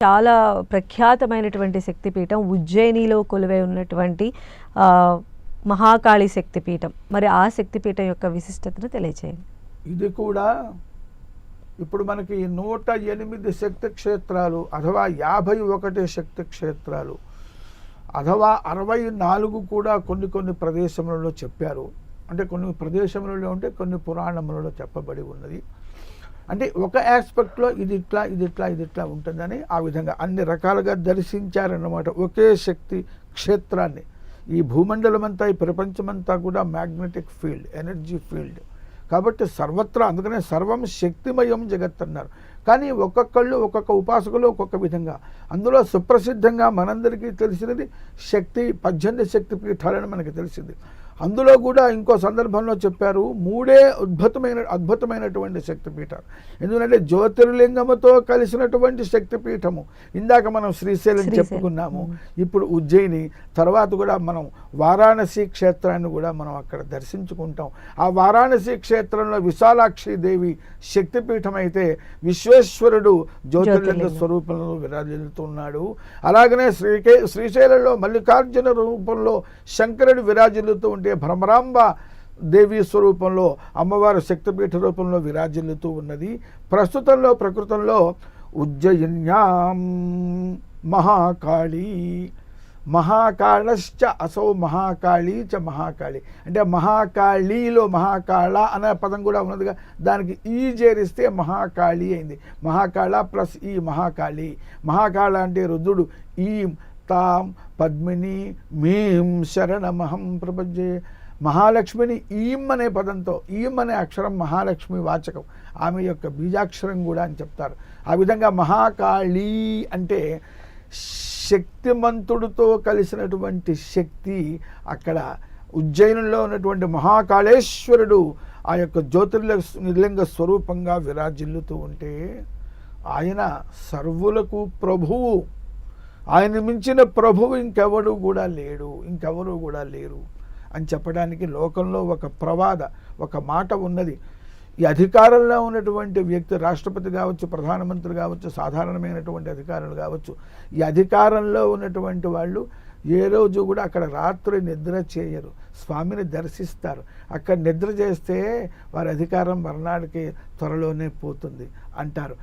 చాలా ప్రఖ్యాతమైనటువంటి శక్తిపీఠం ఉజ్జయినిలో కొలువై ఉన్నటువంటి మహాకాళి శక్తిపీఠం. మరి ఆ శక్తిపీఠం యొక్క విశిష్టతను తెలియచేయండి. ఇది కూడా ఇప్పుడు మనకి 108 శక్తి క్షేత్రాలు అథవా 51 శక్తి క్షేత్రాలు అథవా 64 కూడా కొన్ని ప్రదేశములలో చెప్పారు. అంటే కొన్ని ప్రదేశములలో ఉంటే కొన్ని పురాణములలో చెప్పబడి ఉన్నది. అంటే ఒక ఆస్పెక్ట్లో ఇది ఇట్లా ఉంటుందని ఆ విధంగా అన్ని రకాలుగా దర్శించారన్నమాట. ఒకే శక్తి క్షేత్రాన్ని ఈ భూమండలమంతా ఈ ప్రపంచమంతా కూడా మ్యాగ్నెటిక్ ఫీల్డ్, ఎనర్జీ ఫీల్డ్ కాబట్టి సర్వత్రా, అందుకనే సర్వం శక్తిమయం జగత్ అన్నారు. కానీ ఒక్కొక్కళ్ళు ఒక్కొక్క ఉపాసకులు ఒక్కొక్క విధంగా. అందులో సుప్రసిద్ధంగా మనందరికీ తెలిసినది 18 శక్తి పీఠాలని మనకి తెలిసింది. అందులో కూడా ఇంకో సందర్భంలో చెప్పారు 3 అద్భుతమైనటువంటి శక్తిపీఠాలు. ఎందుకంటే జ్యోతిర్లింగముతో కలిసినటువంటి శక్తిపీఠము. ఇందాక మనం శ్రీశైలం చెప్పుకున్నాము, ఇప్పుడు ఉజ్జయిని, తర్వాత కూడా మనం వారాణసి క్షేత్రాన్ని కూడా మనం అక్కడ దర్శించుకుంటాం. ఆ వారాణసి క్షేత్రంలో విశాలాక్షి దేవి శక్తిపీఠం అయితే విశ్వేశ్వరుడు జ్యోతిర్లింగ స్వరూపంలో విరాజిల్లుతున్నాడు. అలాగనే శ్రీశైలంలో మల్లికార్జున రూపంలో శంకరుడు విరాజిల్లుతూ ఉంటే భ్రమరాంబ దేవి స్వరూపంలో అమ్మవారి శక్తిపీఠ రూపంలో విరాజిల్లుతూ ఉన్నది. ప్రస్తుతంలో ప్రకృతంలో ఉజ్జయిన్యాం మహాకాళీ మహాకాళశ్చ అసౌ మహాకాళీ చ మహాకాళి. అంటే మహాకాళీలో మహాకాళ అనే పదం కూడా ఉన్నదిగా, దానికి ఈ చేరిస్తే మహాకాళి అయింది. మహాకాళ ప్లస్ ఈ మహాకాళి. మహాకాళ అంటే రుద్రుడు. ఈ తాం పద్మిని మీం శరణమహం ప్రపంచే. మహాలక్ష్మిని ఈం అనే పదంతో, ఈం అనే అక్షరం మహాలక్ష్మి వాచకం, ఆమె యొక్క బీజాక్షరం కూడా అని చెప్తారు. ఆ విధంగా మహాకాళీ అంటే శక్తిమంతుడితో కలిసినటువంటి శక్తి. అక్కడ ఉజ్జయినిలో ఉన్నటువంటి మహాకాళేశ్వరుడు ఆ యొక్క జ్యోతిర్లింగ స్వరూపంగా విరాజిల్లుతూ ఉంటే ఆయన సర్వులకు ప్రభువు. ఆయన మించిన ప్రభువు ఇంకెవరు కూడా లేరు అని చెప్పడానికి లోకంలో ఒక మాట ఉన్నది. ఈ అధికారంలో ఉన్నటువంటి వ్యక్తి, రాష్ట్రపతి కావచ్చు, ప్రధానమంత్రి కావచ్చు, సాధారణమైనటువంటి అధికారులు కావచ్చు, ఈ అధికారంలో ఉన్నటువంటి వాళ్ళు ఏ రోజు కూడా అక్కడ రాత్రి నిద్ర చేయరు, స్వామిని దర్శిస్తారు. అక్కడ నిద్ర చేస్తే వారి అధికారం మర్నాడికి త్వరలోనే పోతుంది అంటారు.